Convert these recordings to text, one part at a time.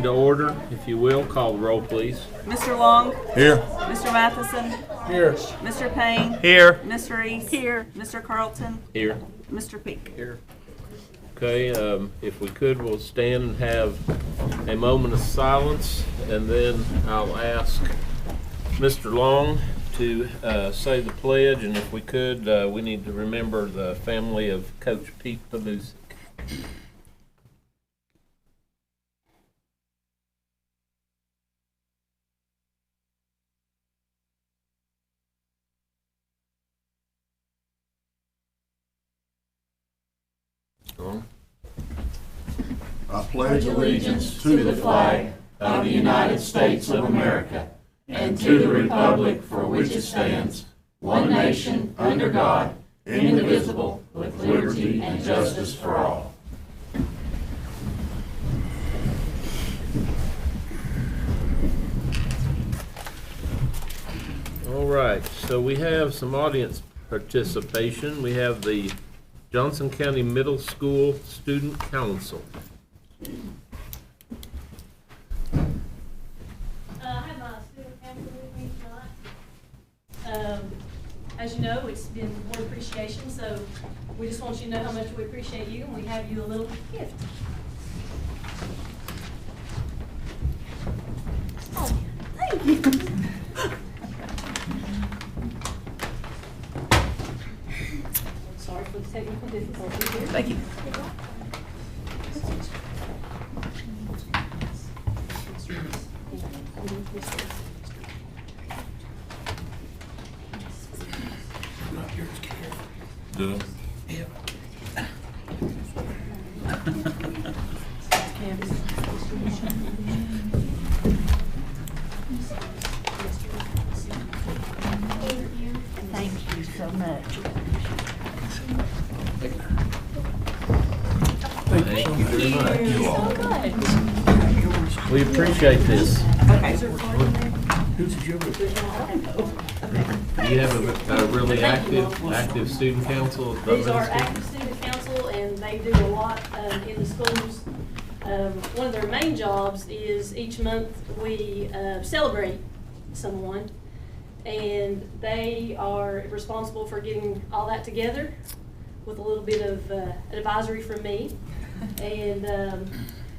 to order. If you will, call the roll, please. Mr. Long? Here. Mr. Matheson? Here. Mr. Payne? Here. Mr. Reese? Here. Mr. Carlton? Here. Mr. Peak? Here. Okay, if we could, we'll stand and have a moment of silence, and then I'll ask Mr. Long to say the pledge, and if we could, we need to remember the family of Coach Pete Pavusic. I pledge allegiance to the flag of the United States of America and to the republic for which it stands, one nation, under God, indivisible, with liberty and justice for all. All right, so we have some audience participation. We have the Johnson County Middle School Student Council. I have my student council with me tonight. As you know, it's been Board Appreciation, so we just want you to know how much we appreciate you, and we have you a little gift. Oh, thank you. Sorry for the technical difficulties here. Thank you. Duh. Thank you so much. Thank you very much. You all. We appreciate this. You have a really active student council at the These middle are school? active student council, and they do a lot in the schools. One of their main jobs is each month we celebrate someone, and they are responsible for getting all that together with a little bit of advisory from me. And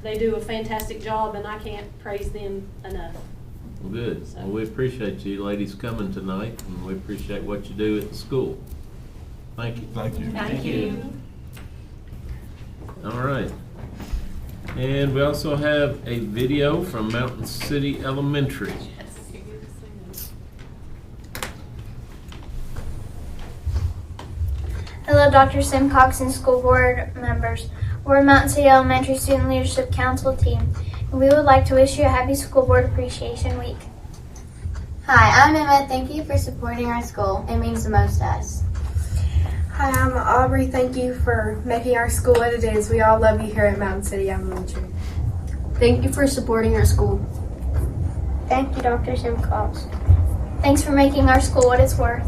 they do a fantastic job, and I can't praise them enough. Well, good. Well, we appreciate you ladies coming tonight, and we appreciate what you do at the school. Thank you. Thank you. Thank you. All right. And we also have a video from Mountain City Elementary. Hello, Dr. Simcox and school board members. We're a Mountain City Elementary Student Leadership Council team, and we would like to wish you a happy School Board Appreciation Week. Hi, I'm Emma. Thank you for supporting our school. It means the most to us. Hi, I'm Aubrey. Thank you for making our school what it is. We all love you here at Mountain City Elementary. Thank you for supporting our school. Thank you, Dr. Simcox. Thanks for making our school what it's worth.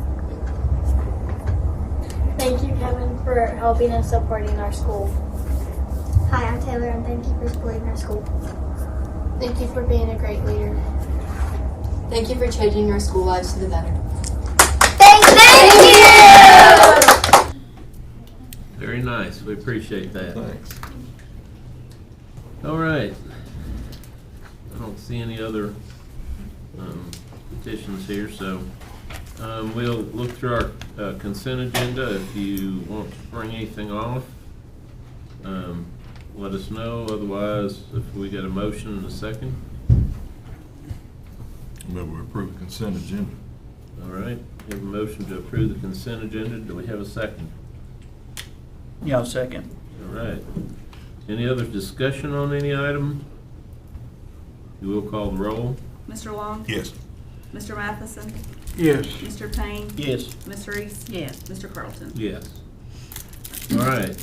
Thank you, Kevin, for helping us supporting our school. Hi, I'm Taylor, and thank you for supporting our school. Thank you for being a great leader. Thank you for changing our school lives to the better. Thank you! Very nice. We appreciate that. Thanks. All right. I don't see any other petitions here, so we'll look through our consent agenda. If you want to bring anything off, let us know. Otherwise, if we get a motion in a second. But we approve the consent agenda. All right. We have a motion to approve the consent agenda. Do we have a second? Yeah, I'll second. All right. Any other discussion on any item? You will call the roll. Mr. Long? Yes. Mr. Matheson? Yes. Mr. Payne? Yes. Ms. Reese? Yes. Mr. Carlton? Yes. All right.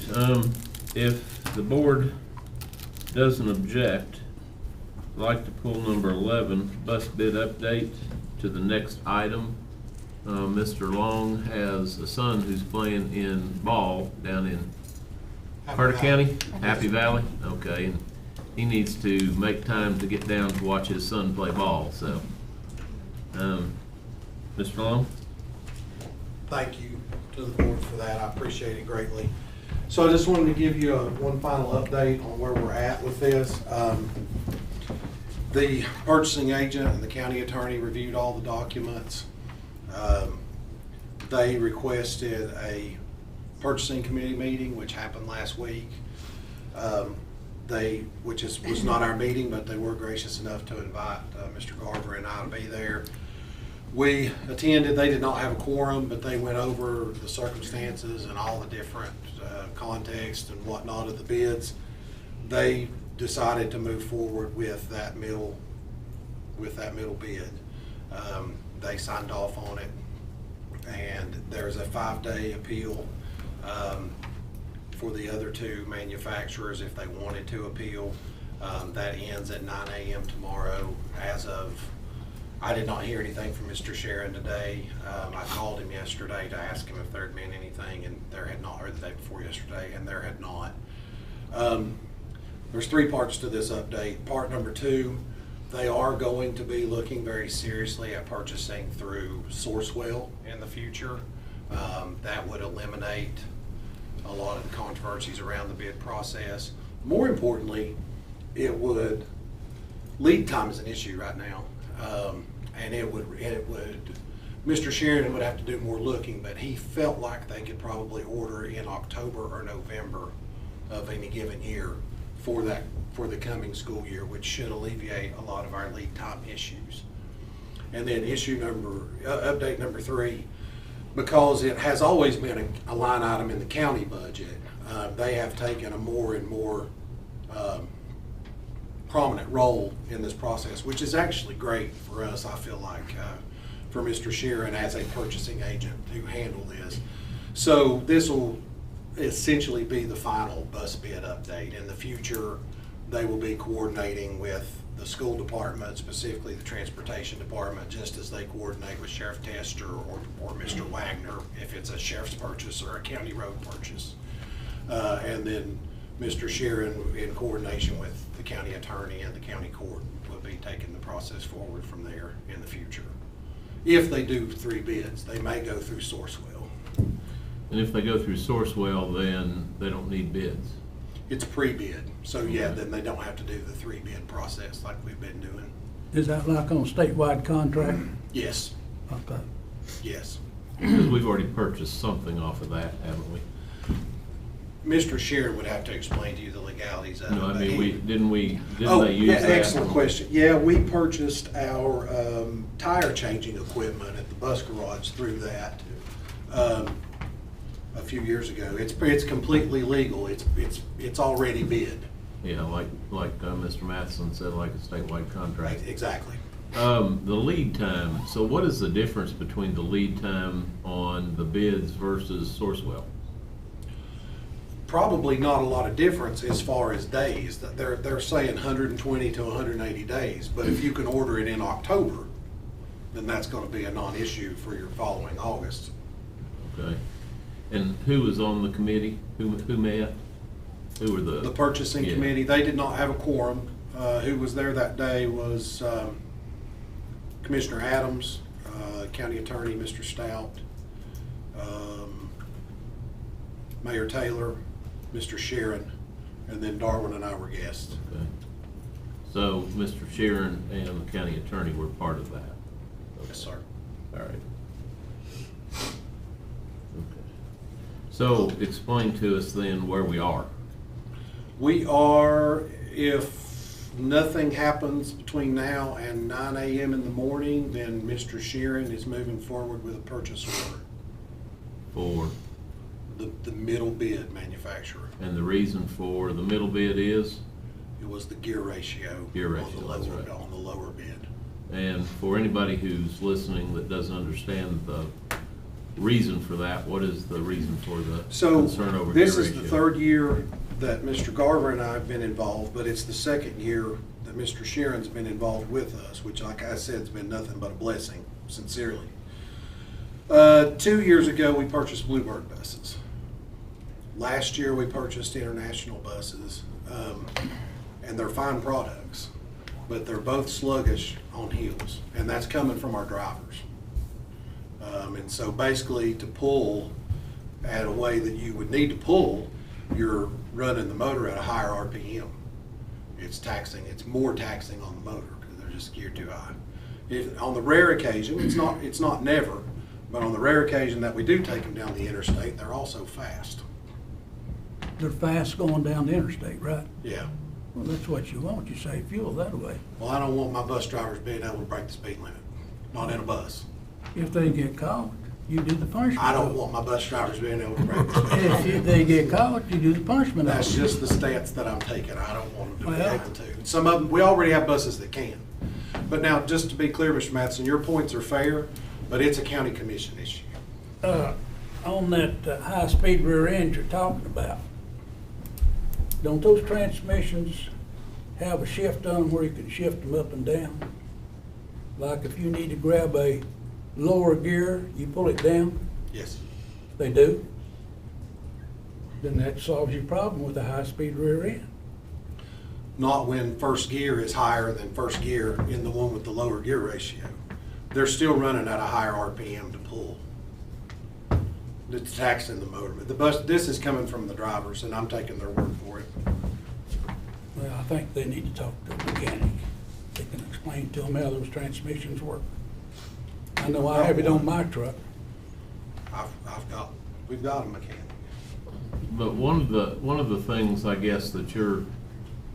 If the board doesn't object, I'd like to pull number 11, bus bid update, to the next item. Mr. Long has a son who's playing in ball down in Carter County, Happy Valley. Okay. And he needs to make time to get down to watch his son play ball, so. Mr. Long? Thank you to the board for that. I appreciate it greatly. So I just wanted to give you one final update on where we're at with this. The purchasing agent and the county attorney reviewed all the documents. They requested a purchasing committee meeting, which happened last week. Which was not our meeting, but they were gracious enough to invite Mr. Garver and I to be there. We attended. They did not have a quorum, but they went over the circumstances and all the different context and whatnot of the bids. They decided to move forward with that middle bid. They signed off on it, and there's a 5-day appeal for the other two manufacturers if they wanted to appeal. That ends at 9 a.m. tomorrow. I did not hear anything from Mr. Sharon today. I called him yesterday to ask him if there had been anything, and there had not, or the day before yesterday, and there had not. There's 3 parts to this update. Part number 2, they are going to be looking very seriously at purchasing through Sourcewell in the future. That would eliminate a lot of the controversies around the bid process. More importantly, lead time is an issue right now. And Mr. Sheridan would have to do more looking, but he felt like they could probably order in October or November of any given year for the coming school year, which should alleviate a lot of our lead time issues. And then update number 3, because it has always been a line item in the county budget, they have taken a more and more prominent role in this process, which is actually great for us, I feel like, for Mr. Sheeran as a purchasing agent to handle this. So this will essentially be the final bus bid update. In the future, they will be coordinating with the school department, specifically the transportation department, just as they coordinate with Sheriff Tester or Mr. Wagner if it's a sheriff's purchase or a county road purchase. And then Mr. Sheeran, in coordination with the county attorney and the county court, will be taking the process forward from there in the future. If they do 3 bids, they may go through Sourcewell. And if they go through Sourcewell, then they don't need bids. It's pre-bid, so yeah, then they don't have to do the 3 bid process like we've been doing. Is that like on a statewide contract? Yes, Okay. yes. Because we've already purchased something off of that, haven't we? Mr. Sheeran would have to explain to you the legalities of it. No, I but mean, didn't Oh, they use yeah, that? excellent question. Yeah, we purchased our tire changing equipment at the bus garage through that a few years ago. It's completely legal. It's already bid. Yeah, like Mr. Matheson said, like a statewide contract. Exactly. The lead time, so what is the difference between the lead time on the bids versus Sourcewell? Probably not a lot of difference as far as days. They're saying 120 to 180 days, but if you can order it in October, then that's going to be a non-issue for your following August. Okay. And who was on the committee? Who met? Who were The purchasing committee, they did not have a quorum. Who was there that day was Commissioner Adams, County Attorney Mr. Stout, Mayor Taylor, Mr. Sheeran, and then Darwin and I were guests. Okay. So Mr. Sheeran and the county attorney were part of that? Okay. Yes, sir. All right. Okay. So explain to us then where we are. We are, if nothing happens between now and 9 a.m. in the morning, then Mr. Sheeran is moving forward with a purchase order. For? The middle bid manufacturer. And the reason for the middle bid is? It was the gear ratio. Gear ratio, that's right. On the lower bid. And for anybody who's listening that doesn't understand the reason for that, what is the reason for the concern over gear ratio? So this is the 3rd year that Mr. Garver and I have been involved, but it's the 2nd year that Mr. Sheeran's been involved with us, which, like I said, has been nothing but a blessing, sincerely. 2 years ago, we purchased Bluebird buses. Last year, we purchased international buses. and they're fine products, but they're both sluggish on heels, and that's coming from our drivers. And so basically to pull at a way that you would need to pull, you're running the motor at a higher RPM. It's taxing, it's more taxing on the motor because they're just geared too high. If, on the rare occasion, it's not never, but on the rare occasion that we do take them down the interstate, they're also fast. They're fast going down the interstate, right? Yeah. Well, that's what you want. You save fuel that way. Well, I don't want my bus drivers being able to break the speed limit, not in a bus. If they get caught, you do the punishment. I don't want my bus drivers being able to break the speed limit. If they get caught, you do the punishment. That's of it. just the stance that I'm taking. I don't want them to be Well- able to. Some of them, we already have buses that can. But now, just to be clear, Mr. Matheson, your points are fair, but it's a county commission issue. On that high-speed rear end you're talking about, don't those transmissions have a shift on them where you can shift them up and down? Like if you need to grab a lower gear, you pull it down? Yes. They do? Then that solves your problem with a high-speed rear end. Not when first gear is higher than first gear in the one with the lower gear ratio. They're still running at a higher RPM to pull. It's taxing the motor. The bus, this is coming from the drivers, and I'm taking their word for it. Well, I think they need to talk to a mechanic. They can explain to them how those transmissions work. I know I have it on my truck. We've got a mechanic. But one of the things, I guess, that you're,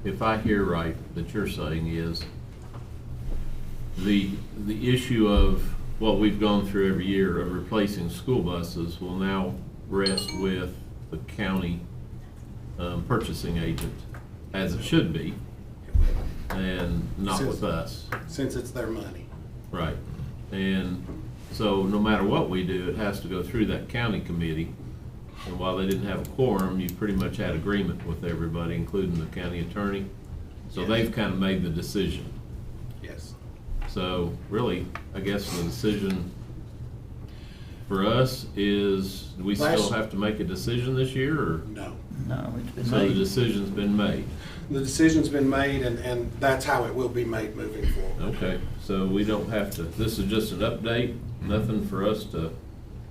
if I hear right, that you're saying is the issue of what we've gone through every year of replacing school buses will now rest with the county purchasing agent, as it should be, and not with us. Since it's their money. Right. And so no matter what we do, it has to go through that county committee. And while they didn't have a quorum, you pretty much had agreement with everybody, including the county attorney. So Yes. they've kind of made the decision. Yes. So really, I guess the decision for us is, do we still have to make a decision this year, or? No. No, it's been So the made. decision's been made. The decision's been made, and that's how it will be made moving forward. Okay, so we don't have to, this is just an update, nothing for us to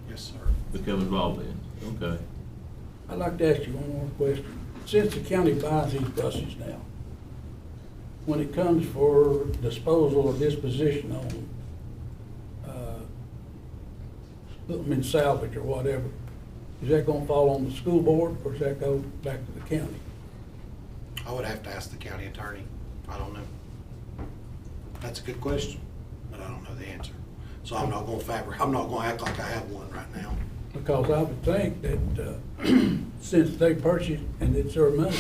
Yes, sir. become involved in. Okay. I'd like to ask you one more question. Since the county buys these buses now, when it comes for disposal or disposition on them, put them in salvage or whatever, is that gonna fall on the school board, or does that go back to the county? I would have to ask the county attorney. I don't know. That's a good question, but I don't know the answer. So I'm not gonna act like I have one right now. Because I would think that, since they purchased and it's their money,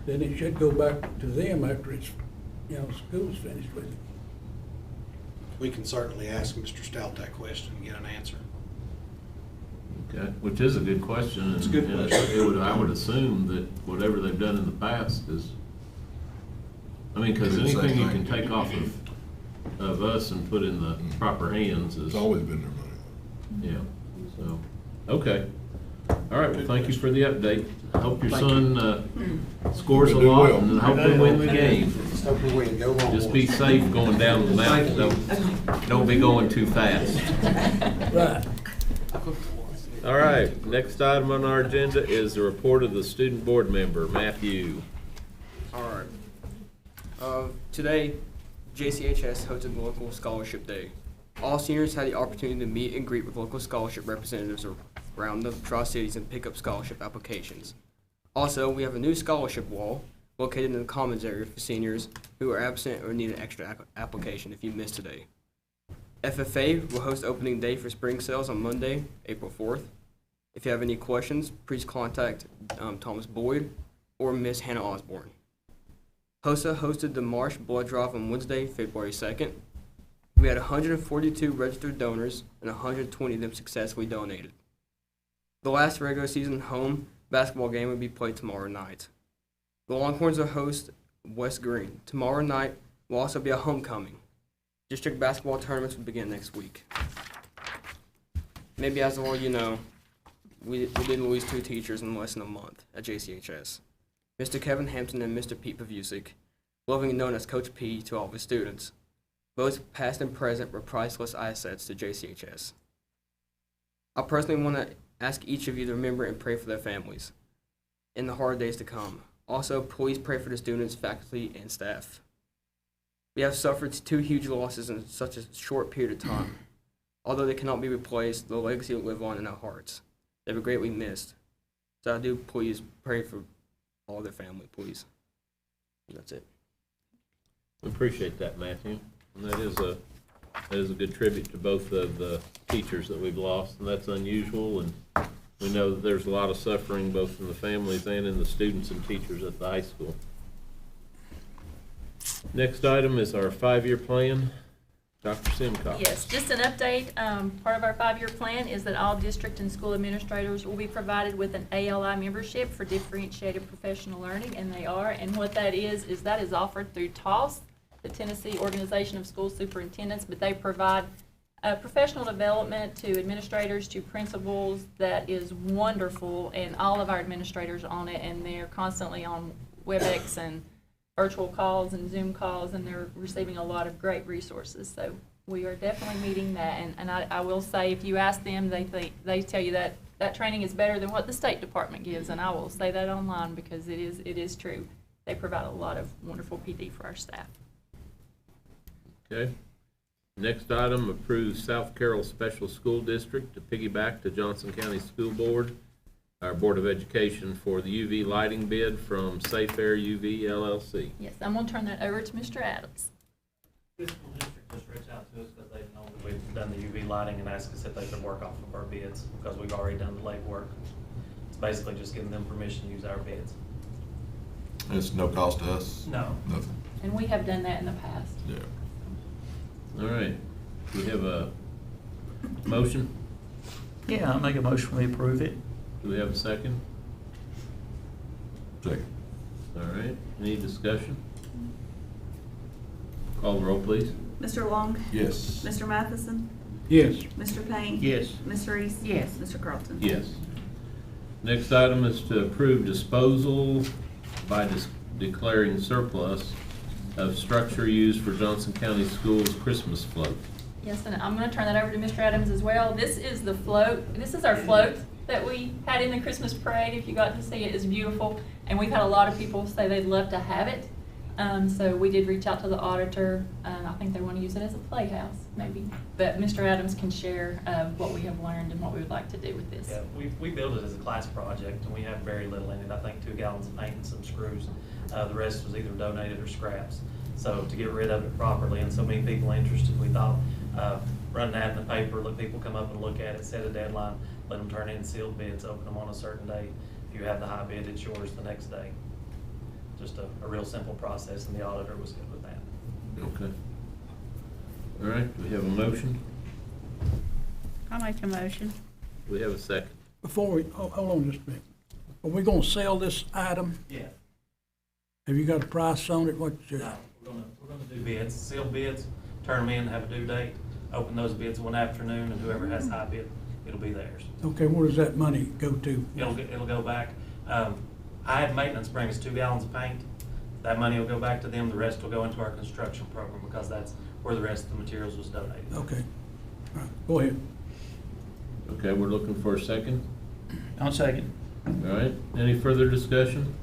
then it should go back to them after it's, school's finished with it. We can certainly ask Mr. Stout that question and get an answer. Okay, which is a good question. It's a good and question. I would assume that whatever they've done in the past is, because It's the same anything you thing. can take off of us and put in the proper hands is, It's always been their money. yeah, so, okay. All right, well, thank you for the update. I hope your Thank son scores a He'll do lot, well. and I hope they win the game. Just hope we win. Go on. Just be safe going down the mountain, don't be going too fast. Right. All right, next item on our agenda is the report of the student board member, Matthew. All right. Today, JCHS hosted Local Scholarship Day. All seniors had the opportunity to meet and greet with local scholarship representatives around the Tri-Cities and pick up scholarship applications. Also, we have a new scholarship wall located in the commons area for seniors who are absent or need an extra application if you missed today. FFA will host opening day for spring sales on Monday, April 4th. If you have any questions, please contact Thomas Boyd or Miss Hannah Osborne. HOSA hosted the Marsh Blood Drive on Wednesday, February 2nd. We had 142 registered donors, and 120 of them successfully donated. The last regular season home basketball game will be played tomorrow night. The Longhorns will host West Green. Tomorrow night will also be a homecoming. District basketball tournaments will begin next week. Maybe as all you know, we did lose 2 teachers in less than a month at JCHS. Mr. Kevin Hampton and Mr. Pete Pavusic, lovingly known as Coach P to all of his students. Both past and present were priceless assets to JCHS. I personally want to ask each of you to remember and pray for their families in the hard days to come. Also, please pray for the students, faculty, and staff. We have suffered 2 huge losses in such a short period of time. Although they cannot be replaced, the legacy will live on in our hearts. They were greatly missed. So I do please pray for all their family, please. And that's it. We appreciate that, Matthew. And that is a good tribute to both of the teachers that we've lost, and that's unusual. And we know that there's a lot of suffering both in the families and in the students and teachers at the high school. Next item is our 5-year plan. Dr. Simcox. Yes, just an update. Part of our 5-year plan is that all district and school administrators will be provided with an ALI membership for differentiated professional learning, and they are. And what that is that is offered through TOSS, the Tennessee Organization of School Superintendents, but they provide professional development to administrators, to principals that is wonderful, and all of our administrators are on it, and they're constantly on WebEx and virtual calls and Zoom calls, and they're receiving a lot of great resources. So we are definitely meeting that, and I will say, if you ask them, they tell you that that training is better than what the State Department gives, and I will say that online because it is true. They provide a lot of wonderful PD for our staff. Okay. Next item, approves South Carroll Special School District to piggyback to Johnson County School Board, our Board of Education, for the UV lighting bid from Safe Air UV LLC. Yes, I'm going to turn that over to Mr. Adams. This school district just reached out to us because they've known that we've done the UV lighting and asked us if they could work off of our bids because we've already done the legwork. It's basically just giving them permission to use our bids. It's no cost to us? No. Nothing. And we have done that in the past. Yeah. All right. We have a motion. Yeah, I'll make a motion we approve it. Do we have a second? Second. All right. Any discussion? Call the roll, please. Mr. Long? Yes. Mr. Matheson? Yes. Mr. Payne? Yes. Ms. Reese? Yes. Mr. Carlton? Yes. Next item is to approve disposal by declaring surplus of structure used for Johnson County Schools Christmas float. Yes, and I'm going to turn that over to Mr. Adams as well. This is the float. This is our float that we had in the Christmas parade. If you got to see it, it's beautiful. And we've had a lot of people say they'd love to have it. So we did reach out to the auditor. I think they want to use it as a playhouse, maybe. But Mr. Adams can share what we have learned and what we would like to do with this. Yeah, we built it as a class project and we have very little in it. I think 2 gallons of paint and some screws. The rest was either donated or scraps. So to get rid of it properly, and so many people interested, we thought run that in the paper, let people come up and look at it, set a deadline, let them turn in sealed bids, open them on a certain day. If you have the high bid, it's yours the next day. Just a real simple process, and the auditor was good with that. Okay. All right, do we have a motion? I'll make a motion. Do we have a second? Before we, hold on just a minute. Are we gonna sell this item? Yeah. Have you got a price on it? What? No, we're gonna do bids, sealed bids, turn them in, have a due date, open those bids one afternoon, and whoever has high bid, it'll be theirs. Okay, where does that money go to? It'll go back. I had maintenance bring us 2 gallons of paint. That money will go back to them. The rest will go into our construction program because that's where the rest of the materials was donated. Okay. All right, go ahead. Okay, we're looking for a second. I'll second. All right, any further discussion?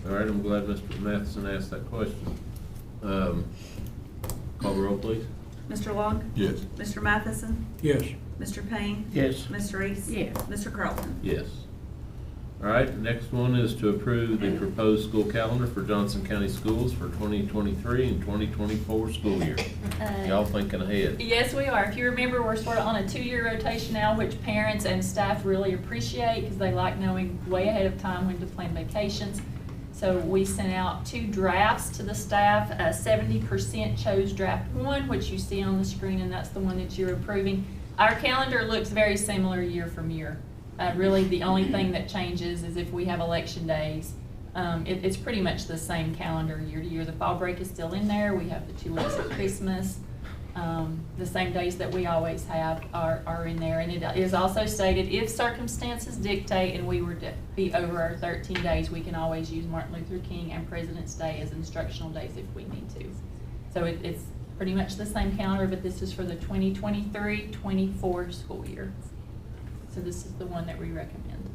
All right, I'm glad Mr. Matheson asked that question. Call the roll, please. Mr. Long? Yes. Mr. Matheson? Yes. Mr. Payne? Yes. Ms. Reese? Yes. Mr. Carlton? Yes. All right, the next one is to approve the proposed school calendar for Johnson County Schools for 2023 and 2024 school year. Y'all thinking ahead? Yes, we are. If you remember, we're sort of on a 2-year rotation now, which parents and staff really appreciate because they like knowing way ahead of time when to plan vacations. So we sent out 2 drafts to the staff. 70% chose draft 1, which you see on the screen, and that's the one that you're approving. Our calendar looks very similar year from year. Really, the only thing that changes is if we have election days. It's pretty much the same calendar year to year. The fall break is still in there. We have the 2 weeks of Christmas. The same days that we always have are in there. And it is also stated, if circumstances dictate and we were to be over our 13 days, we can always use Martin Luther King and President's Day as instructional days if we need to. So it's pretty much the same calendar, but this is for the 2023-24 school year. So this is the one that we recommend.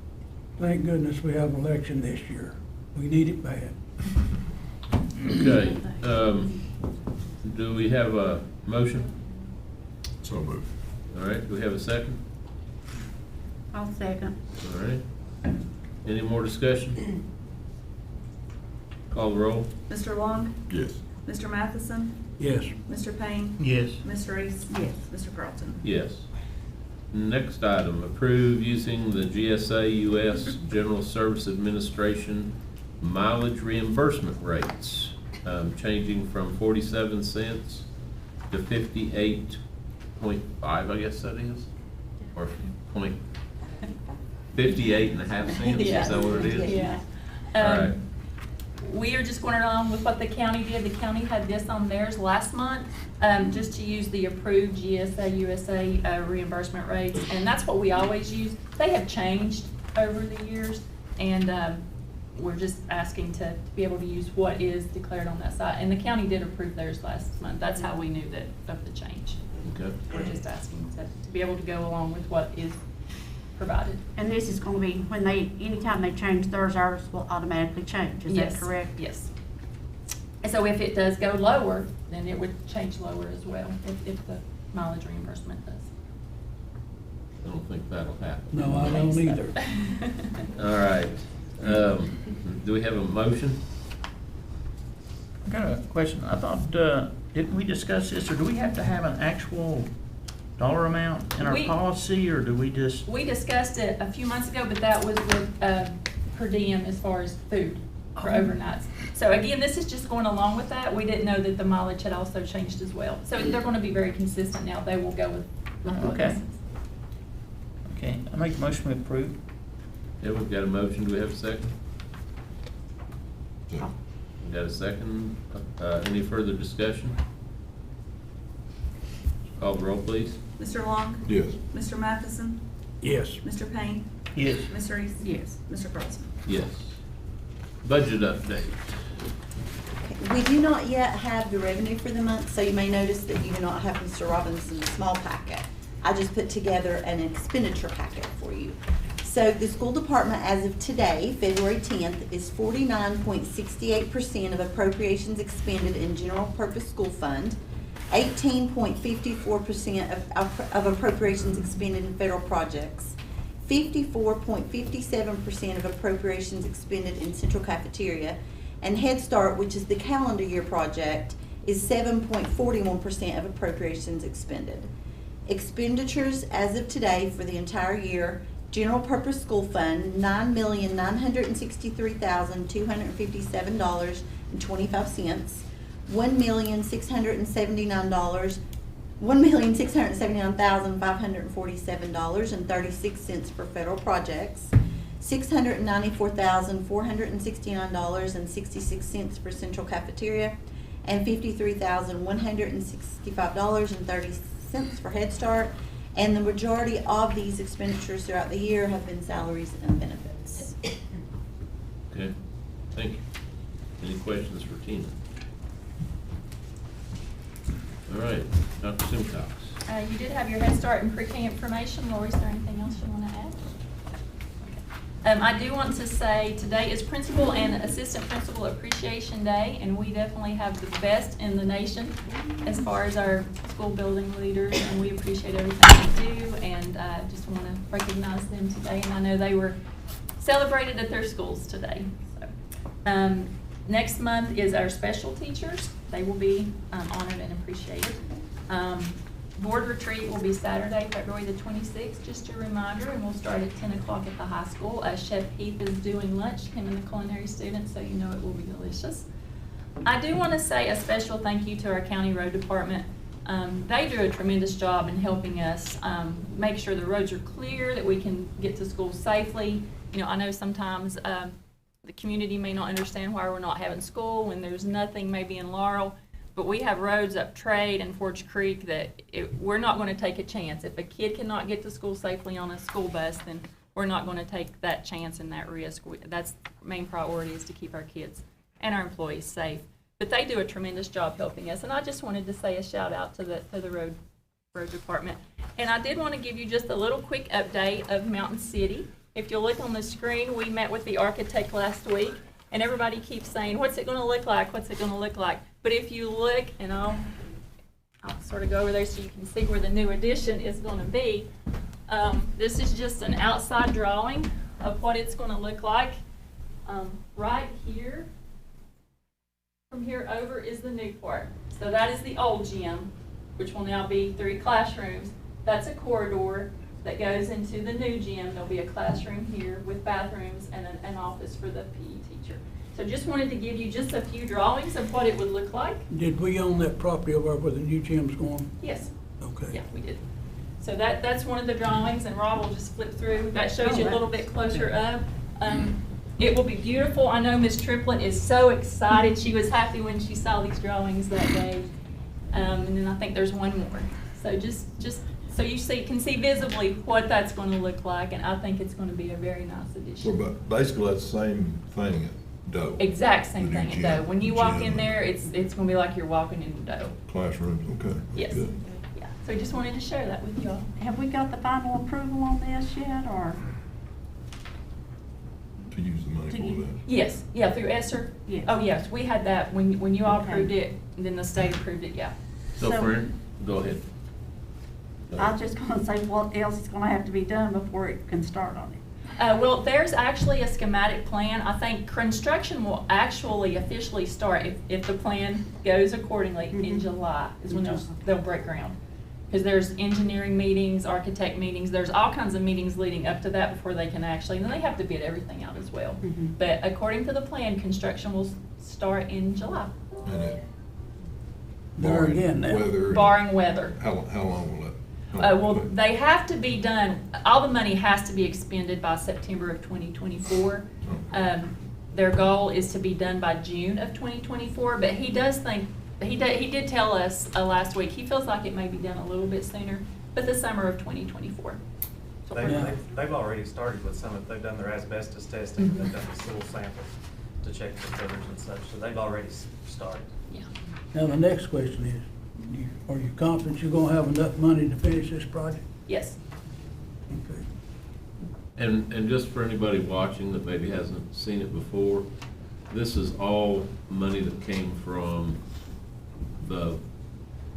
Thank goodness we have an election this year. We need it bad. Okay, do we have a motion? So moved. All right, do we have a second? I'll second. All right. Any more discussion? Call the roll. Mr. Long? Yes. Mr. Matheson? Yes. Mr. Payne? Yes. Ms. Reese? Yes. Mr. Carlton? Yes. Next item, approve using the GSA US General Service Administration mileage reimbursement rates, changing from 47 cents to 58.5, I guess that is, or 58.5 cents, is that what it is? Yeah. All right. We are just going along with what the county did. The county had this on theirs last month, just to use the approved GSA USA reimbursement rates, and that's what we always use. They have changed over the years, and we're just asking to be able to use what is declared on that side. And the county did approve theirs last month. That's how we knew that of the change. Okay. We're just asking to be able to go along with what is provided. And this is gonna be, when they, anytime they change theirs, ours will automatically change, is that Yes. correct? Yes. And so if it does go lower, then it would change lower as well, if the mileage reimbursement does. I don't think that'll happen. No, I don't either. All right. Do we have a motion? I got a question. I thought, didn't we discuss this, or do we have to have an actual dollar amount in our We- policy, or do we just? We discussed it a few months ago, but that was with per diem as far as food for overnights. So again, this is just going along with that. We didn't know that the mileage had also changed as well. So they're going to be very consistent now. They will go with what Okay. this is. Okay, I make a motion to approve. Yeah, we've got a motion. Do we have a second? Yeah. We got a second. Any further discussion? Call the roll, please. Mr. Long? Yes. Mr. Matheson? Yes. Mr. Payne? Yes. Ms. Reese? Yes. Mr. Carlton? Yes. Budget update. We do not yet have the revenue for the month, so you may notice that you do not have Mr. Robinson's small packet. I just put together an expenditure packet for you. So the school department, as of today, February 10th, is 49.68% of appropriations expended in general purpose school fund, 18.54% of appropriations expended in federal projects, 54.57% of appropriations expended in central cafeteria, and Head Start, which is the calendar year project, is 7.41% of appropriations expended. Expenditures as of today for the entire year: general purpose school fund, $9,963,257.25. $1,679,547.36 for federal projects, $694,469.66 for central cafeteria, and $53,165.30 for Head Start. And the majority of these expenditures throughout the year have been salaries and benefits. Okay, thank you. Any questions for Tina? All right, Dr. Simcox. You did have your Head Start and pre-K information. Lori, is there anything else you want to add? I do want to say today is Principal and Assistant Principal Appreciation Day, and we definitely have the best in the nation as far as our school building leaders, and we appreciate everything they do, and just want to recognize them today. And I know they were celebrated at their schools today. So, next month is our special teachers. They will be honored and appreciated. Board retreat will be Saturday, February the 26th, just a reminder, and we'll start at 10 o'clock at the high school. Chef Heath is doing lunch, him and the culinary students, so you know it will be delicious. I do want to say a special thank you to our county road department. They do a tremendous job in helping us make sure the roads are clear, that we can get to school safely. You know, I know sometimes the community may not understand why we're not having school when there's nothing maybe in Laurel. but we have roads up Trade and Forge Creek that we're not going to take a chance. If a kid cannot get to school safely on a school bus, then we're not going to take that chance and that risk. That's the main priority, is to keep our kids and our employees safe. But they do a tremendous job helping us, and I just wanted to say a shout out to the road department. And I did want to give you just a little quick update of Mountain City. If you'll look on the screen, we met with the architect last week, and everybody keeps saying, what's it going to look like? What's it going to look like? But if you look, and I'll sort of go over there so you can see where the new addition is going to be. This is just an outside drawing of what it's going to look like. Right here, from here over is the new part. So that is the old gym, which will now be 3 classrooms. That's a corridor that goes into the new gym. There'll be a classroom here with bathrooms and an office for the PE teacher. So just wanted to give you just a few drawings of what it would look like. Did we own that property over where the new gym's going? Yes. Okay. Yeah, we did. So that's one of the drawings, and Rob will just flip through. That shows you a little bit closer up. It will be beautiful. I know Ms. Triplett is so excited. She was happy when she saw these drawings that day. And then I think there's one more. So just so you can see visibly what that's going to look like, and I think it's going to be a very nice addition. Well, but basically that's the same thing at Doe. Exact same The new thing at gym, Doe. When you the walk gym. in there, it's going to be like you're walking into Doe. Classrooms, okay. Yes. Good. Yeah. So I just wanted to share that with you all. Have we got the final approval on this yet, or? To use the money for that. Yes. Yeah, through ESSER. Yes. Oh, yes. We had that when you all Okay. approved it, and then the state approved it. Yeah. So, So- Fran, go ahead. I was just gonna say, what else is gonna have to be done before it can start on it? Well, there's actually a schematic plan. I think construction will actually officially start if the plan goes accordingly in July is when they'll break ground. Because there's engineering meetings, architect meetings, there's all kinds of meetings leading up to that before they can actually, and then they have to bid everything out as well. But according to the plan, construction will start in July. And it, There barring again now. weather. Barring weather. How long will it? Well, they have to be done, all the money has to be expended by September of 2024. Their goal is to be done by June of 2024, but he does think, he did tell us last week, he feels like it may be done a little bit sooner, but the summer of 2024. So They've already started with some of, they've done their asbestos testing, they've done the soil samples to check the filters and such, so they've already started. Yeah. Now, the next question is, are you confident you're gonna have enough money to finish this project? Yes. Okay. And just for anybody watching that maybe hasn't seen it before, this is all money that came from the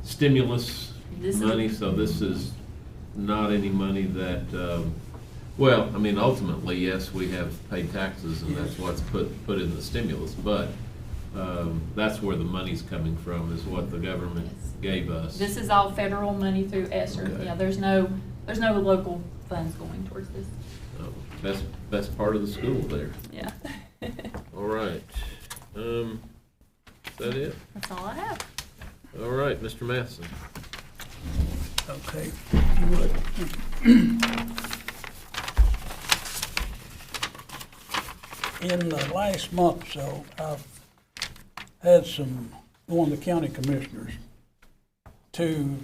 stimulus money, so this is not any money that, well, I mean, ultimately, yes, we have paid taxes and that's what's put in the stimulus, but that's where the money's coming from, is what the government gave us. This is all federal money through ESSER. Okay. Yeah, there's no local funds going towards this. Best part of the school there. Yeah. All right. Is that it? That's all I have. All right, Mr. Matheson. Okay. In the last month or so, I've had one of the county commissioners to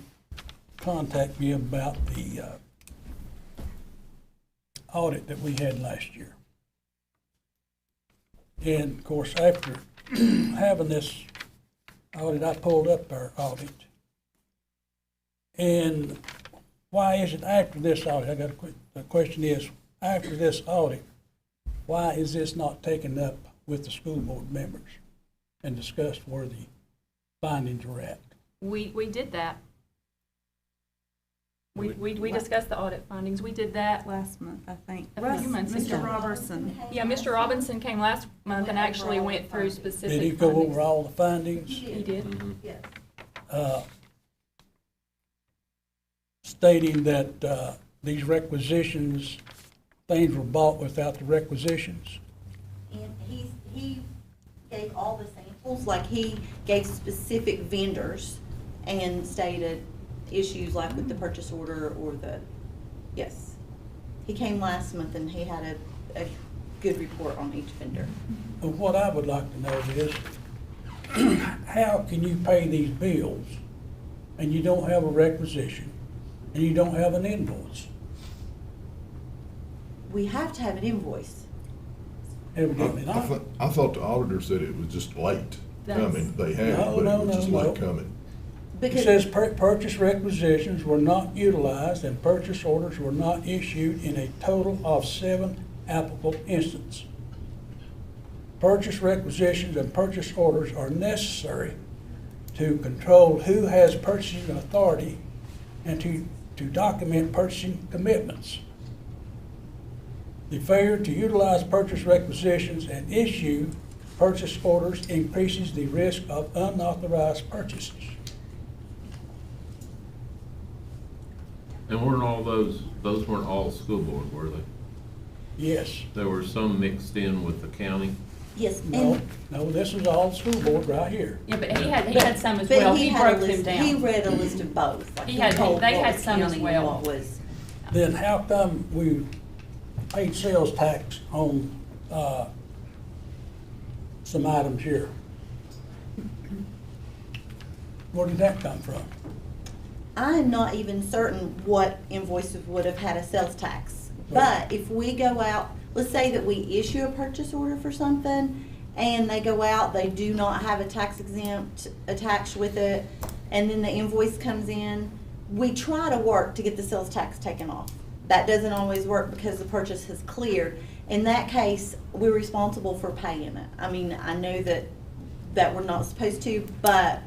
contact me about the audit that we had last year. And of course, after having this audit, I pulled up our audit. And why is it after this audit? The question is, after this audit, why is this not taken up with the school board members and discussed where the findings are at? We did that. We discussed the audit findings. We did that last month, I think. a few months ago. Mr. Robertson. Yeah, Mr. Robinson came last month and actually went through specific Did he go findings. over all the findings? He did. Stating that these requisitions, things were bought without the requisitions. And he gave all the samples, like he gave specific vendors and stated issues like with the purchase order or yes. He came last month and he had a good report on each vendor. But what I would like to know is, how can you pay these bills and you don't have a requisition and you don't have an invoice? We have to have an invoice. Evidently not. I thought the auditor said it was just late coming. They had it, No, but no, it was just no, late no. coming. It says purchase requisitions were not utilized and purchase orders were not issued in a total of 7 applicable instances. Purchase requisitions and purchase orders are necessary to control who has purchasing authority and to document purchasing commitments. The failure to utilize purchase requisitions and issue purchase orders increases the risk of unauthorized purchases. And weren't all those weren't all school board, were they? Yes. There were some mixed in with the county? Yes. No, this is all school board right here. Yeah, but he had some as But well. he He had a broke them list- down. He read a list of both. Like He had- told they what had was some as county and well. what was. Then how come we paid sales tax on some items here? Where did that come from? I am not even certain what invoices would have had a sales tax. But if we go out, let's say that we issue a purchase order for something and they go out, they do not have a tax exempt attached with it, and then the invoice comes in, we try to work to get the sales tax taken off. That doesn't always work because the purchase has cleared. In that case, we're responsible for paying it. I mean, I know that we're not supposed to, but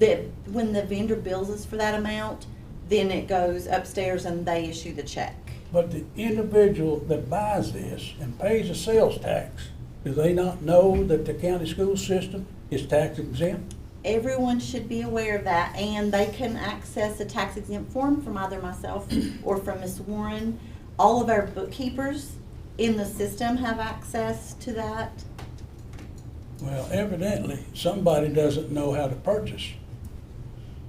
that when the vendor bills us for that amount, then it goes upstairs and they issue the check. But the individual that buys this and pays a sales tax, do they not know that the county school system is tax exempt? Everyone should be aware of that, and they can access a tax exempt form from either myself or from Ms. Warren. All of our bookkeepers in the system have access to that. Well, evidently, somebody doesn't know how to purchase.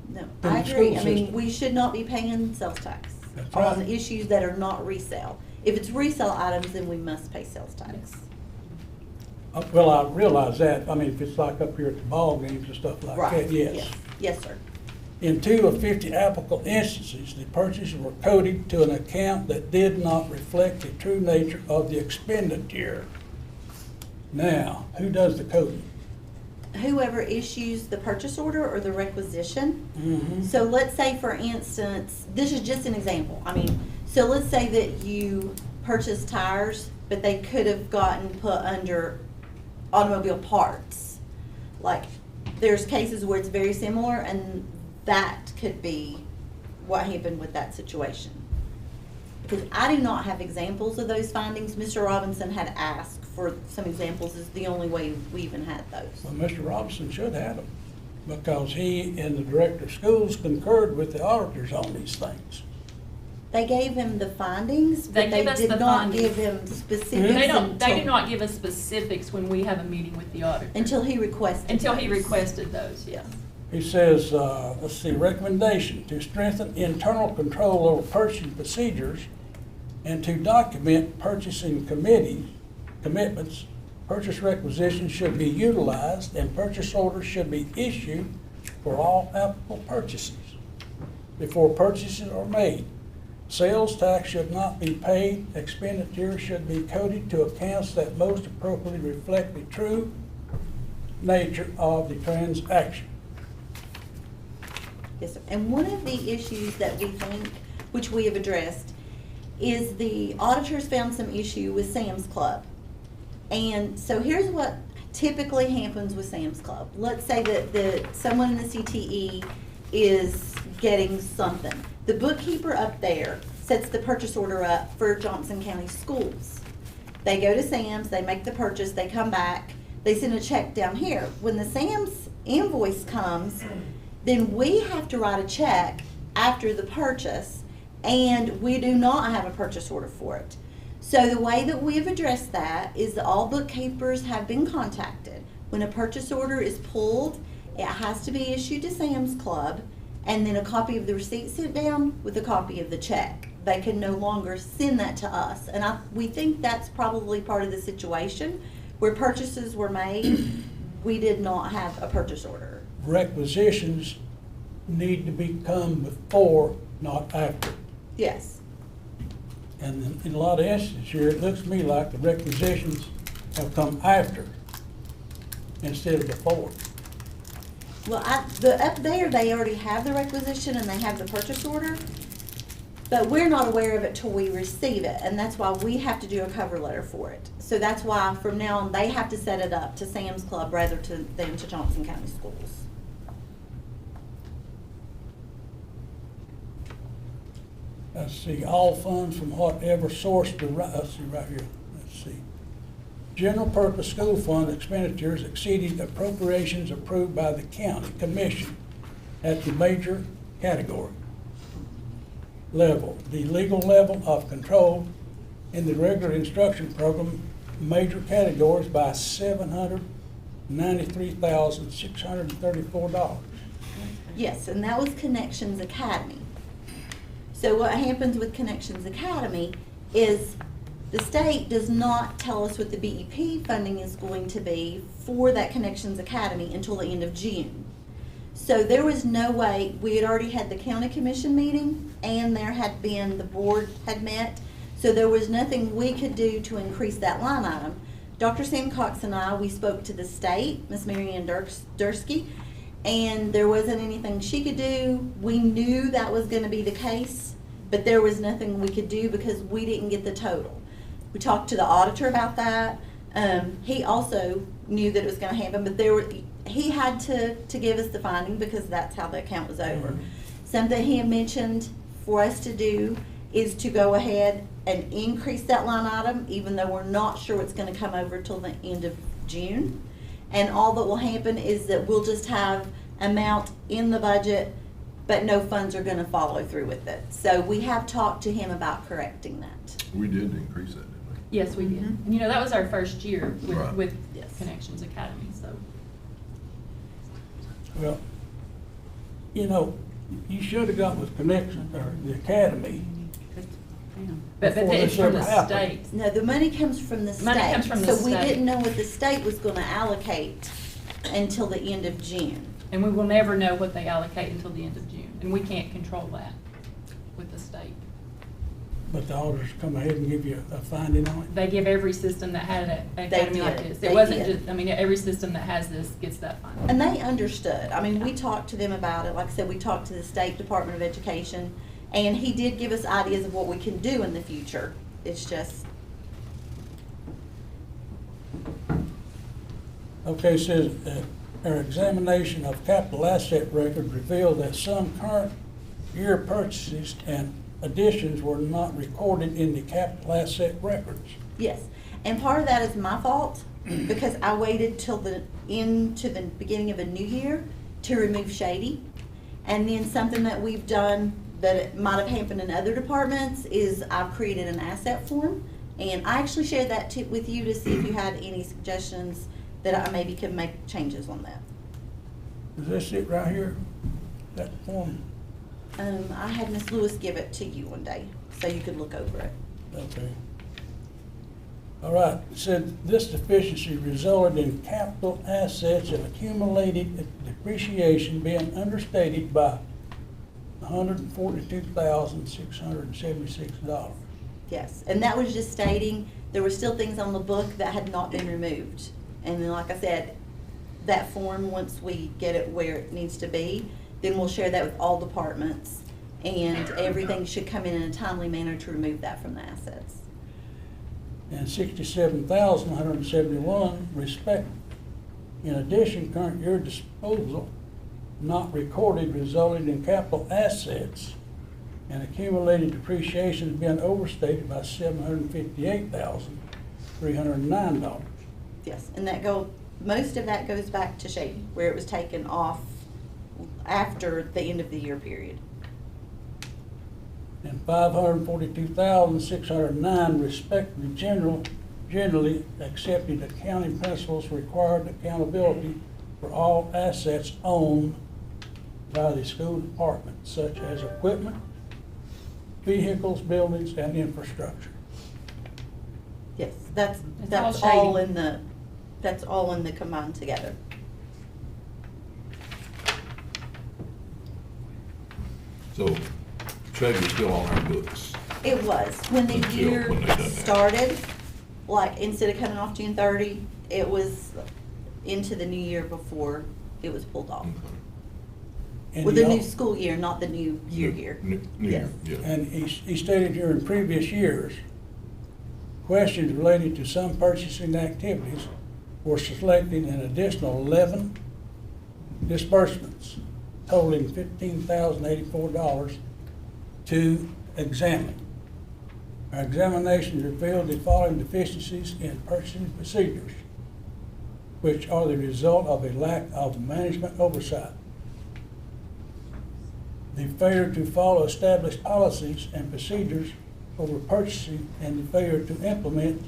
No, In I the agree. school I mean, system. we should not be paying sales tax That's on right. issues that are not resale. If it's resale items, then we must pay sales tax. Well, I realize that. I mean, if it's like up here at the ball games and stuff like Right, that, yes. Yes, sir. In 2 of 50 applicable instances, the purchases were coded to an account that did not reflect the true nature of the expenditure. Now, who does the coding? Whoever issues the purchase order or the requisition. Mhm. So let's say, for instance, this is just an example. I mean, so let's say that you purchased tires, but they could have gotten put under automobile parts. Like, there's cases where it's very similar, and that could be what happened with that situation. Because I do not have examples of those findings. Mr. Robinson had asked for some examples, is the only way we even had those. Well, Mr. Robinson should have them, because he and the director of schools concurred with the auditors on these things. They gave him the findings, They but they give us did the not findings. give him specifics They do not give us specifics when we have a meeting with the auditor. until he requested. Until he those. requested those, yes. He says, let's see, recommendation to strengthen internal control over purchasing procedures and to document purchasing commitments. Purchase requisitions should be utilized and purchase orders should be issued for all applicable purchases before purchases are made. Sales tax should not be paid. Expenditures should be coded to accounts that most appropriately reflect the true nature of the transaction. Yes, sir. And one of the issues that we think, which we have addressed, is the auditors found some issue with Sam's Club. And so here's what typically happens with Sam's Club. Let's say that someone in the CTE is getting something. The bookkeeper up there sets the purchase order up for Johnson County Schools. They go to Sam's, they make the purchase, they come back, they send a check down here. When the Sam's invoice comes, then we have to write a check after the purchase, and we do not have a purchase order for it. So the way that we have addressed that is that all bookkeepers have been contacted. When a purchase order is pulled, it has to be issued to Sam's Club, and then a copy of the receipt sent down with a copy of the check. They can no longer send that to us. And we think that's probably part of the situation where purchases were made, we did not have a purchase order. Requisitions need to become before, not after. Yes. And in a lot of instances here, it looks to me like the requisitions have come after instead of before. Well, up there, they already have the requisition and they have the purchase order, but we're not aware of it till we receive it, and that's why we have to do a cover letter for it. So that's why from now on, they have to set it up to Sam's Club rather than to Johnson County Schools. Let's see, all funds from whatever source let's see right here, let's see. General purpose school fund expenditures exceeding appropriations approved by the county commission at the major category level. The legal level of control in the regular instruction program major categories by $793,634. Yes, and that was Connections Academy. So what happens with Connections Academy is the state does not tell us what the BEP funding is going to be for that Connections Academy until the end of June. So there was no way, we had already had the county commission meeting and there had been, the board had met, so there was nothing we could do to increase that line item. Dr. Sam Cox and I, we spoke to the state, Miss Marianne Dursky, and there wasn't anything she could do. We knew that was gonna be the case, but there was nothing we could do because we didn't get the total. We talked to the auditor about that. He also knew that it was gonna happen, but he had to give us the finding because that's how the account was over. Mm-hmm. Something he had mentioned for us to do is to go ahead and increase that line item, even though we're not sure it's gonna come over till the end of June. And all that will happen is that we'll just have amount in the budget, but no funds are gonna follow through with it. So we have talked to him about correcting that. We did increase that, didn't Yes, we did. Mhm. And, you know, that was our first year Right. with Yes. Connections Academy, so. Well, you know, you should have gone with Connections, or the academy. But before it's this from ever the happened. state. No, the money comes from the state. Money comes from the So we state. didn't know what the state was gonna allocate until the end of June. And we will never know what they allocate until the end of June, and we can't control that with the state. But the auditors come ahead and give you a finding on it. They give every system that had an academy like did. this. They It wasn't did. just, I mean, every system that has this gets that funding. And they understood. I mean, we talked to them about it. Like I said, we talked to the State Department of Education, and he did give us ideas of what we can do in the future. It's just, Okay, it says, our examination of capital asset records revealed that some current year purchases and additions were not recorded in the capital asset records. yes. And part of that is my fault, because I waited till the beginning of a new year to remove Shady. And then something that we've done that it might have happened in other departments is I've created an asset form. And I actually shared that with you to see if you had any suggestions that I maybe could make changes on that. Is this it right here? That form? I had Miss Lewis give it to you one day, so you could look over it. Okay. All right, it said this deficiency resulted in capital assets and accumulated depreciation being understated by $142,676. Yes, and that was just stating there were still things on the book that had not been removed. And then, like I said, that form, once we get it where it needs to be, then we'll share that with all departments. And everything should come in a timely manner to remove that from the assets. And $67,171 respect. In addition, current year disposal not recorded resulted in capital assets and accumulated depreciation has been overstated by $758,309. Yes, and most of that goes back to Shady, where it was taken off after the end of the year period. And $542,609 respect the generally accepted accounting principles required accountability for all assets owned by the school department, such as equipment, vehicles, buildings, and infrastructure. Yes, that's all all Shady. in the That's all in the combined together. So Chad is still on our books. It was, when the Until year when they done that. started, like, instead of coming off June 30, it was into the new year before it was pulled off. And With the he new al- school year, not the new year. New Yes. year, yeah. And he stated here in previous years, questions related to some purchasing activities were selecting an additional 11 disbursements totaling $15,084 to examine. Our examinations revealed the following deficiencies in purchasing procedures, which are the result of a lack of management oversight. The failure to follow established policies and procedures over purchasing and the failure to implement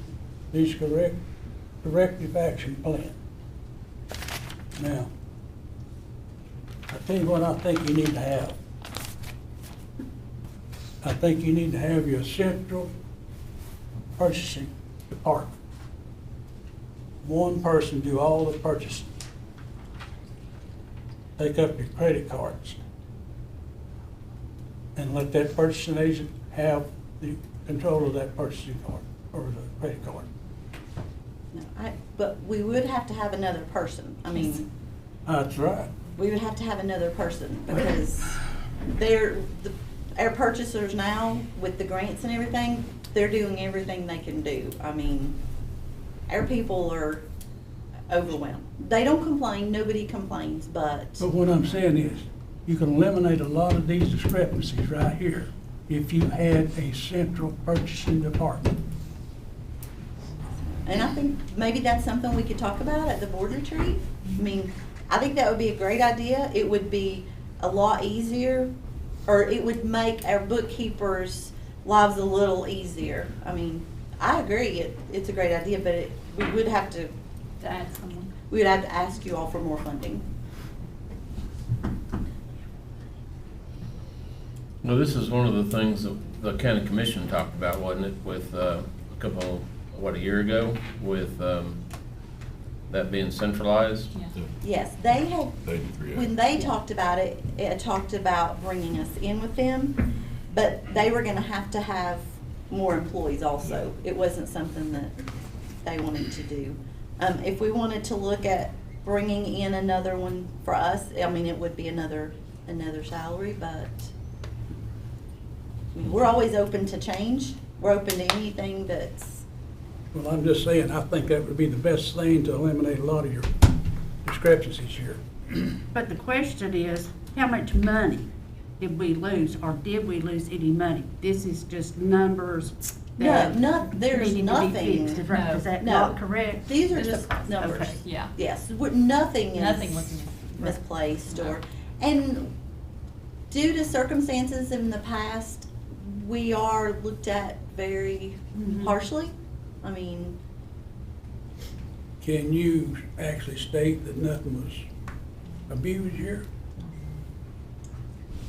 these corrective action plan. Now, I tell you what I think you need to have. I think you need to have your central purchasing department. One person do all the purchasing. Take up your credit cards. And let that purchasing agent have the control of that purchasing card or the credit card. No, but we would have to have another person. I mean, That's right. we would have to have another person because our purchasers now, with the grants and everything, they're doing everything they can do. I mean, our people are overwhelmed. They don't complain, nobody complains, but But what I'm saying is, you can eliminate a lot of these discrepancies right here if you had a central purchasing department. and I think maybe that's something we could talk about at the board retreat. I mean, I think that would be a great idea. It would be a lot easier, or it would make our bookkeepers' lives a little easier. I mean, I agree, it's a great idea, but we would have to add someone. We would have to ask you all for more funding. Well, this is one of the things that the county commission talked about, wasn't it, with a a year ago, with that being centralized? Yeah. Yes, they had, They did three when they talked about it, it talked about bringing us in with them, but they were gonna have to have more employees also. It wasn't something that they wanted to do. If we wanted to look at bringing in another one for us, I mean, it would be another salary, but I mean, we're always open to change. We're open to anything that's, Well, I'm just saying, I think that would be the best thing to eliminate a lot of your discrepancies here. But the question is, how much money did we lose, or did we lose any money? This is just numbers that there's needing to be nothing. fixed. Is that No. not correct? These are Just just a- numbers. okay, yeah. Yes, nothing Nothing is was misplaced No. and due to circumstances in the past, we are looked at very harshly. I mean, Can you actually state that nothing was abused here?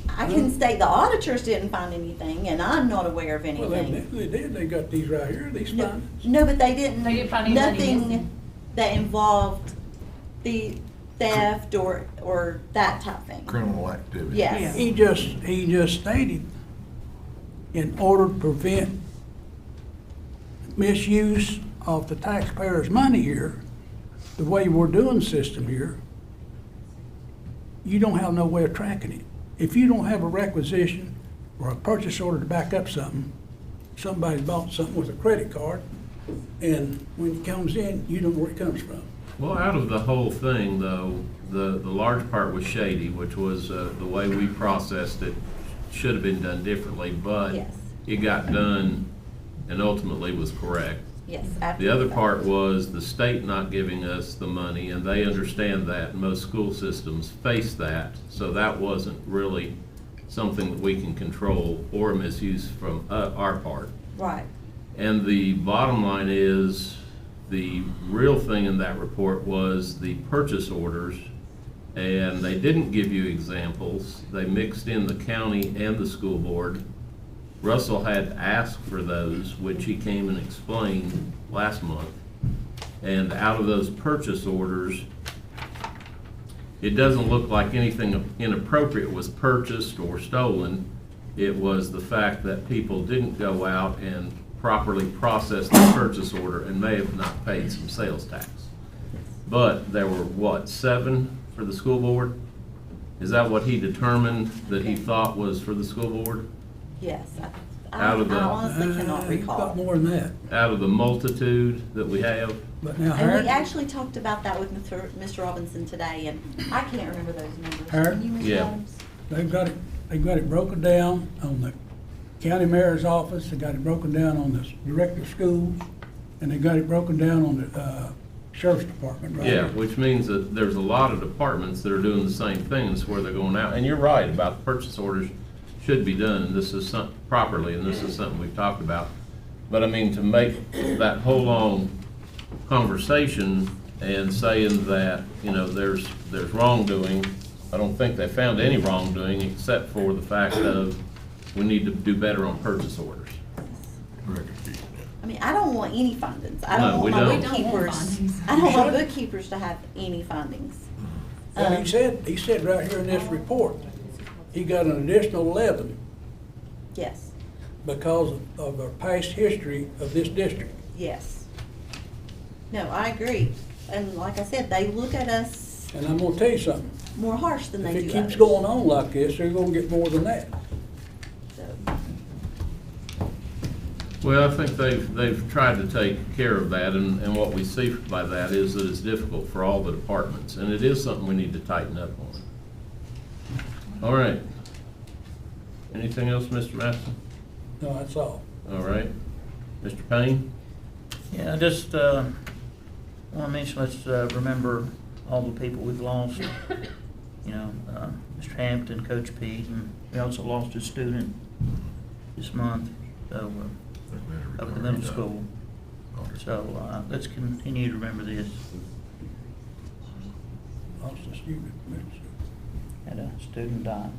I can state the auditors didn't find anything, and I'm not aware of Well, anything. they did, they got these right here, these No, findings. no, but they didn't, They didn't find any money missing. nothing that involved the theft or that type of thing. Criminal activity. Yes. He just stated, in order to prevent misuse of the taxpayers' money here, the way we're doing the system here, you don't have no way of tracking it. If you don't have a requisition or a purchase order to back up something, somebody bought something with a credit card, and when it comes in, you don't know where it comes from. Well, out of the whole thing, though, the large part was shady, which was the way we processed it should have been done differently, but Yes. it got done and ultimately was correct. Yes. The other part was the state not giving us the money, and they understand that, and most school systems face that, so that wasn't really something that we can control or misuse from our part. Right. And the bottom line is, the real thing in that report was the purchase orders, and they didn't give you examples. They mixed in the county and the school board. Russell had asked for those, which he came and explained last month. And out of those purchase orders, it doesn't look like anything inappropriate was purchased or stolen. It was the fact that people didn't go out and properly process the purchase order and may have not paid some sales tax. But there were, what, 7 for the school board? Is that what he determined that he thought was for the school board? Yes. I Out of the- honestly cannot recall. Got more than that. Out of the multitude that we have? But now, And we Harry, actually talked about that with Mr. Robinson today, and I can't remember those numbers. Harry? Can you, Mr. Yeah. Adams? they've got it broken down on the county mayor's office, they got it broken down on the director of schools, and they got it broken down on the, sheriff's department, right? Yeah, which means that there's a lot of departments that are doing the same thing, it's where they're going out. And you're right about the purchase orders should be done, and this is properly, and this is something we've talked about. But I mean, to make that whole long conversation and saying that, you know, there's wrongdoing, I don't think they found any wrongdoing except for the fact of we need to do better on purchase orders. I mean, I don't want any findings. I No, don't we want my don't. bookkeepers. I don't want bookkeepers to have any findings. Well, he said right here in this report, he got an additional 11 Yes, because of our past history of this district. yes. No, I agree. And like I said, they look at us And I'm gonna tell you something, more harsh than if they it do keeps others. going on like this, they're gonna get more than that. So, Well, I think they've tried to take care of that, and what we see by that is that it's difficult for all the departments, and it is something we need to tighten up on. All right. Anything else, Mr. Matheson? No, that's all. All right. Mr. Payne? Yeah, I just want to mention, let's remember all the people we've lost. You know, Mr. Hampton, Coach Pete, and we also lost a student this month, so up at the middle school. So let's continue to remember this. Lost a student. Had a student die.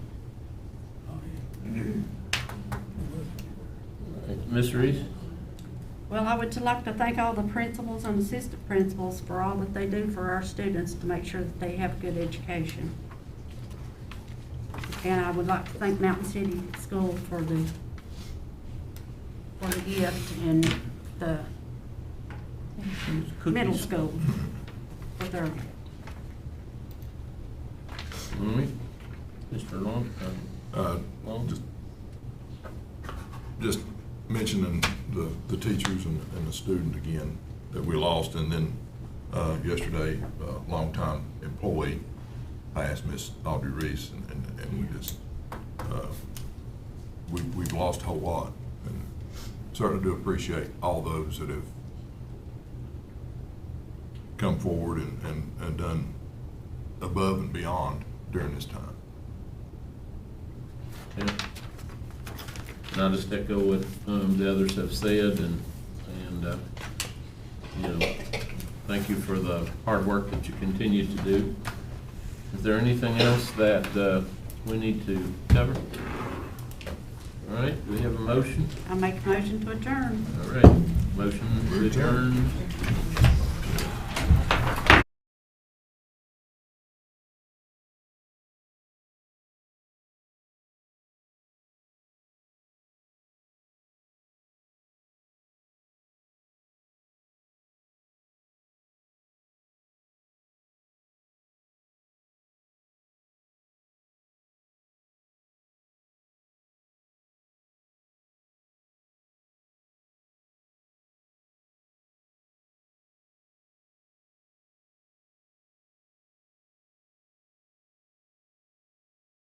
Ms. Reese? Well, I would like to thank all the principals and assistant principals for all that they do for our students to make sure that they have good education. And I would like to thank Mountain City School for the gift and the middle school for their gift. All right. Mr. Long? Long? Just mentioning the teachers and the student again that we lost, and then yesterday, a longtime employee passed, Miss Audrey Reese, and we just we've lost a whole lot, and certainly do appreciate all those that have come forward and done above and beyond during this time. Yeah. And I just echo what the others have said, and you know, thank you for the hard work that you continue to do. Is there anything else that we need to cover? All right, do we have a motion? I make a motion to adjourn. All right, motion to adjourn